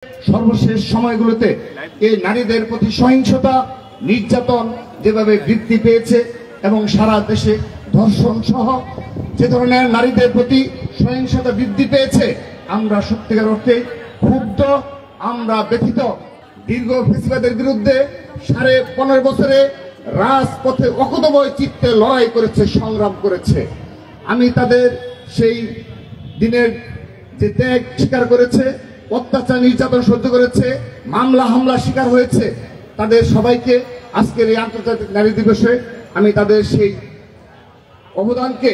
সর্বশেষ সময়গুলোতে এই নারীদের প্রতি সহিংসতা নির্যাতন যেভাবে বৃদ্ধি পেয়েছে এবং সারা দেশে ধর্ষণ সহ যে ধরনের নারীদের প্রতি সহিংসতা বৃদ্ধি পেয়েছে, আমরা সত্যিকার অর্থে ক্ষুব্ধ, আমরা ব্যথিত। দীর্ঘ ফেসিবাদের বিরুদ্ধে 15.5 বছরে রাজপথে অকুতোভয় চিত্তে লড়াই করেছে, সংগ্রাম করেছে। আমি তাদের সেই দিনের যে ত্যাগ স্বীকার করেছে, অত্যাচার নির্যাতন সহ্য করেছে, মামলা হামলা শিকার হয়েছে, তাদের সবাইকে আজকের এই আন্তর্জাতিক নারী দিবসে আমি তাদের সেই অবদানকে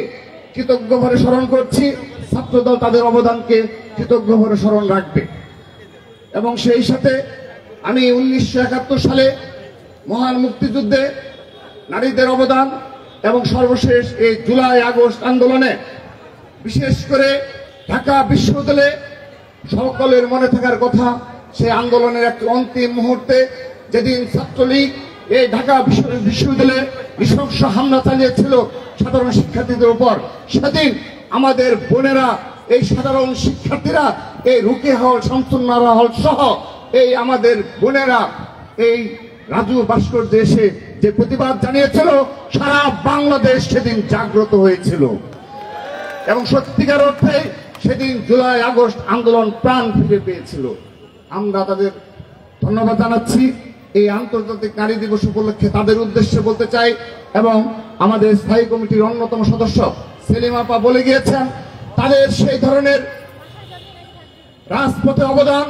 কৃতজ্ঞভাবে স্মরণ করছি। ছাত্রদল তাদের অবদানকে কৃতজ্ঞভাবে স্মরণ রাখবে। এবং সেই সাথে আমি 1971 সালে মহান মুক্তিযুদ্ধে নারীদের অবদান এবং সর্বশেষ এই জুলাই আগস্ট আন্দোলনে, বিশেষ করে ঢাকা বিশ্ববিদ্যালয়ে সকলের মনে থাকার কথা, সেই আন্দোলনের এক অন্তিম মুহূর্তে যেদিন ছাত্রলীগ এই ঢাকা বিশ্ববিদ্যালয়ে নৃশংস হামলা চালিয়েছিল সাধারণ শিক্ষার্থীদের উপর, সেদিন আমাদের বোনেরা, এই সাধারণ শিক্ষার্থীরা, এই রুকেয়া হল, শামসুন্নাহার হল সহ এই আমাদের বোনেরা এই রাজু ভাস্কর্যে এসে যে প্রতিবাদ জানিয়েছিল, সারা বাংলাদেশ সেদিন জাগ্রত হয়েছিল এবং সত্যিকার অর্থে সেদিন জুলাই আগস্ট আন্দোলন প্রাণ ফিরে পেয়েছিল। আমরা তাদের ধন্যবাদ জানাচ্ছি। এই আন্তর্জাতিক নারী দিবস উপলক্ষে তাদের উদ্দেশ্যে বলতে চাই, এবং আমাদের স্থায়ী কমিটির অন্যতম সদস্য সেলিম আপা বলে গিয়েছেন, তাদের সেই ধরনের রাজপথে অবদান,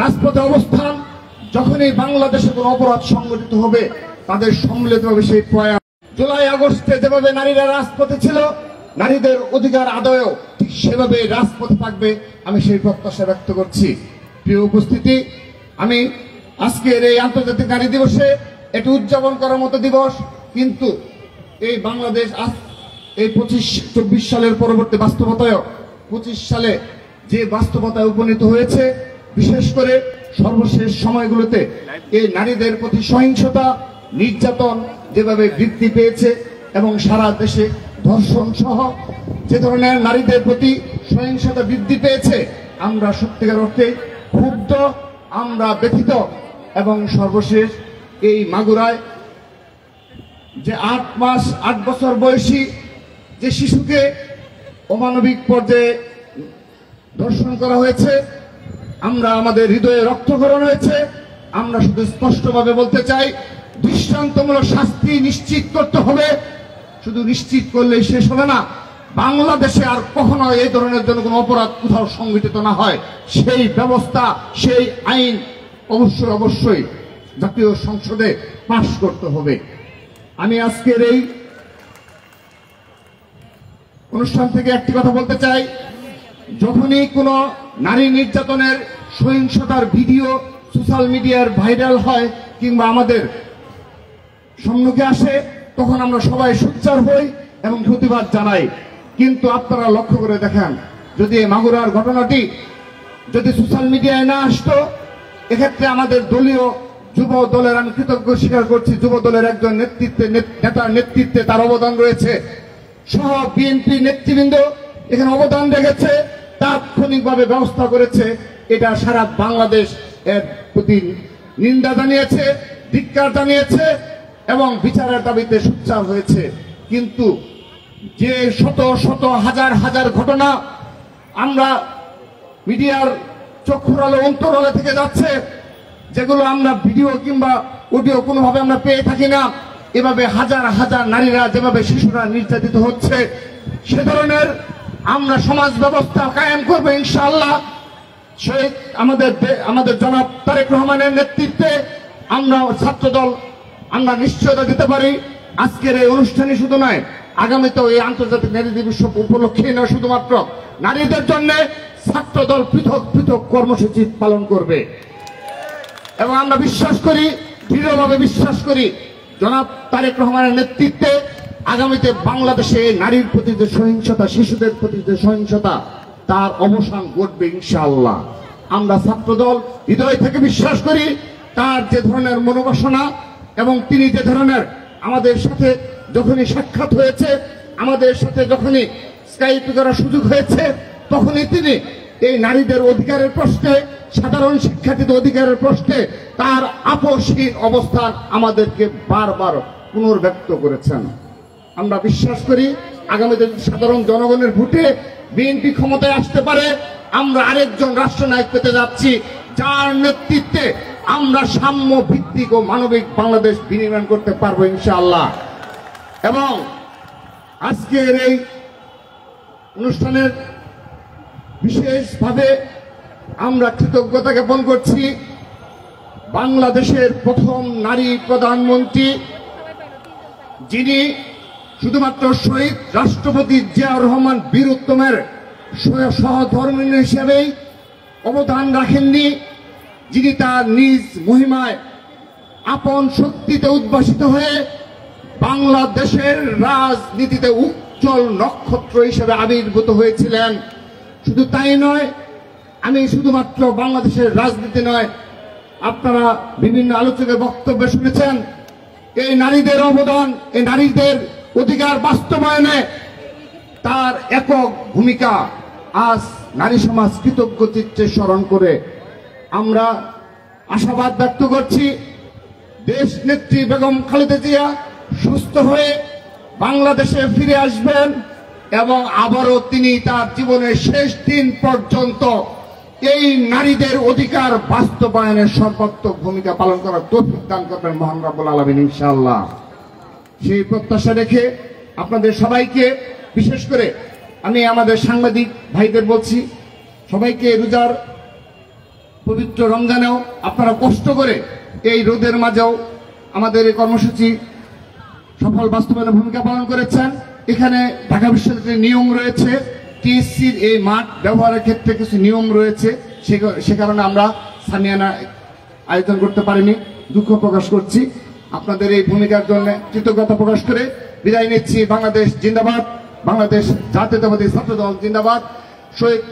রাজপথে অবস্থান, যখনই বাংলাদেশে কোনো অপরাধ সংঘটিত হবে তাদের সম্মিলিতভাবে সেই প্রয়াস। জুলাই আগস্টে যেভাবে নারীরা রাজপথে ছিল, নারীদের অধিকার আদায়ও ঠিক সেভাবে রাজপথে থাকবে, আমি সেই প্রত্যাশা ব্যক্ত করছি। প্রিয় উপস্থিতি, আমি আজকের এই আন্তর্জাতিক নারী দিবসে এটি উদযাপন করার মতো দিবস, কিন্তু এই বাংলাদেশ আজ এই 25-24 সালের পরবর্তী বাস্তবতায় 25 সালে যে বাস্তবতায় উপনীত হয়েছে, বিশেষ করে সর্বশেষ সময়গুলোতে এই নারীদের প্রতি সহিংসতা নির্যাতন যেভাবে বৃদ্ধি পেয়েছে এবং সারা দেশে ধর্ষণ সহ যে ধরনের নারীদের প্রতি সহিংসতা বৃদ্ধি পেয়েছে, আমরা সত্যিকার অর্থে ক্ষুব্ধ, আমরা ব্যথিত। এবং সর্বশেষ এই মাগুরায় যে 8 বছর বয়সী যে শিশুকে অমানবিক পর্যায়ে ধর্ষণ করা হয়েছে, আমরা আমাদের হৃদয়ে রক্তক্ষরণ হয়েছে। আমরা শুধু স্পষ্টভাবে বলতে চাই, দৃষ্টান্তমূলক শাস্তি নিশ্চিত করতে হবে। শুধু নিশ্চিত করলেই শেষ হবে না, বাংলাদেশে আর কখনো এই ধরনের জন্য কোনো অপরাধ কোথাও সংঘটিত না হয়, সেই ব্যবস্থা, সেই আইন অবশ্যই জাতীয় সংসদে পাশ করতে হবে। আমি আজকের এই অনুষ্ঠান থেকে একটি কথা বলতে চাই, যখনই কোনো নারী নির্যাতনের সহিংসতার ভিডিও সোশ্যাল মিডিয়ার ভাইরাল হয় কিংবা আমাদের সম্মুখে আসে, তখন আমরা সবাই সোচ্চার হই এবং প্রতিবাদ জানাই। কিন্তু আপনারা লক্ষ্য করে দেখেন, যদি এই মাগুরার ঘটনাটি যদি সোশ্যাল মিডিয়ায় না আসতো, এক্ষেত্রে আমাদের দলীয় যুব দলের, আমি কৃতজ্ঞ স্বীকার করছি, যুব দলের একজন নেতার নেতৃত্বে তার অবদান রয়েছে, সহ বিএনপি নেতৃবৃন্দ এখানে অবদান রেখেছে, তাৎক্ষণিকভাবে ব্যবস্থা করেছে। এটা সারা বাংলাদেশ এর প্রতি নিন্দা জানিয়েছে, ধিক্কার জানিয়েছে এবং বিচারের দাবিতে সোচ্চার হয়েছে। কিন্তু যে শত শত হাজার হাজার ঘটনা আমরা মিডিয়ার চক্ষুর আলো অন্তরালে থেকে যাচ্ছে, যেগুলো আমরা ভিডিও কিংবা অডিও কোনোভাবে আমরা পেয়ে থাকি না, এভাবে হাজার হাজার নারীরা, যেভাবে শিশুরা নির্যাতিত হচ্ছে, সে ধরনের আমরা সমাজ ব্যবস্থা কায়েম করবো ইনশাআল্লাহ। শহীদ আমাদের জনাব তারেক রহমানের নেতৃত্বে আমরা ছাত্রদল আমরা নিশ্চয়তা দিতে পারি, আজকের এই অনুষ্ঠানে শুধু নয়, আগামীতেও এই আন্তর্জাতিক নারী দিবস উপলক্ষে নয়, শুধুমাত্র নারীদের জন্য ছাত্রদল পৃথক পৃথক কর্মসূচি পালন করবে। এবং আমরা বিশ্বাস করি, দৃঢ়ভাবে বিশ্বাস করি, জনাব তারেক রহমানের নেতৃত্বে আগামীতে বাংলাদেশে নারীর প্রতি যে সহিংসতা, শিশুদের প্রতি যে সহিংসতা, তার অবসান ঘটবে ইনশাআল্লাহ। আমরা ছাত্রদল হৃদয় থেকে বিশ্বাস করি, তার যে ধরনের মনোবাসনা এবং তিনি যে ধরনের আমাদের সাথে যখনই সাক্ষাৎ হয়েছে, আমাদের সাথে যখনই স্কাইপ করার সুযোগ হয়েছে, তখনই তিনি এই নারীদের অধিকারের প্রশ্নে সাধারণ শিক্ষার্থীদের অধিকারের প্রশ্নে তার আপোষহীন অবস্থান আমাদেরকে বারবার পুনর্ব্যক্ত করেছেন। আমরা বিশ্বাস করি আগামীতে সাধারণ জনগণের ভোটে বিএনপি ক্ষমতায় আসতে পারে, আমরা আরেকজন রাষ্ট্রনায়ক পেতে যাচ্ছি, যার নেতৃত্বে আমরা সাম্য ভিত্তিক ও মানবিক বাংলাদেশ বিনির্মাণ করতে পারবো ইনশাআল্লাহ। এবং আজকের এই অনুষ্ঠানের বিশেষভাবে আমরা কৃতজ্ঞতা জ্ঞাপন করছি বাংলাদেশের প্রথম নারী প্রধানমন্ত্রী, যিনি শুধুমাত্র শহীদ রাষ্ট্রপতি জিয়াউর রহমান বীর উত্তমের সহধর্মিণী হিসেবেই অবদান রাখেননি, যিনি তার নিজ মহিমায় আপন শক্তিতে উদ্ভাসিত হয়ে বাংলাদেশের রাজনীতিতে উজ্জ্বল নক্ষত্র হিসেবে আবির্ভূত হয়েছিলেন। শুধু তাই নয়, আমি শুধুমাত্র বাংলাদেশের রাজনীতি নয়, আপনারা বিভিন্ন আলোচকের বক্তব্য শুনেছেন, এই নারীদের অবদান, এই নারীদের অধিকার বাস্তবায়নে তার একক ভূমিকা আজ নারী সমাজ কৃতজ্ঞ চিত্তে স্মরণ করে আমরা আশাবাদ ব্যক্ত করছি দেশ নেত্রী বেগম খালেদা জিয়া সুস্থ হয়ে বাংলাদেশে ফিরে আসবেন এবং আবারও তিনি তার জীবনের শেষ দিন পর্যন্ত এই নারীদের অধিকার বাস্তবায়নের সর্বাত্মক ভূমিকা পালন করার তৌফিক দান করবেন মহান রব্বুল আলামিন ইনশাআল্লাহ। সেই প্রত্যাশা রেখে আপনাদের সবাইকে, বিশেষ করে আমি আমাদের সাংবাদিক ভাইদের বলছি, সবাইকে রোজার পবিত্র রমজানেও আপনারা কষ্ট করে এই রোদের মাঝেও আমাদের এই কর্মসূচি সফল বাস্তবায়নের ভূমিকা পালন করেছেন। এখানে ঢাকা বিশ্ববিদ্যালয়ের নিয়ম রয়েছে, টিএসসির এই মাঠ ব্যবহারের ক্ষেত্রে কিছু নিয়ম রয়েছে, সে কারণে আমরা সামিয়ানা আয়োজন করতে পারিনি, দুঃখ প্রকাশ করছি। আপনাদের এই ভূমিকার জন্য কৃতজ্ঞতা প্রকাশ করে বিদায় নিচ্ছি। বাংলাদেশ জিন্দাবাদ, বাংলাদেশ জাতীয়তাবাদী ছাত্রদল জিন্দাবাদ। শহীদ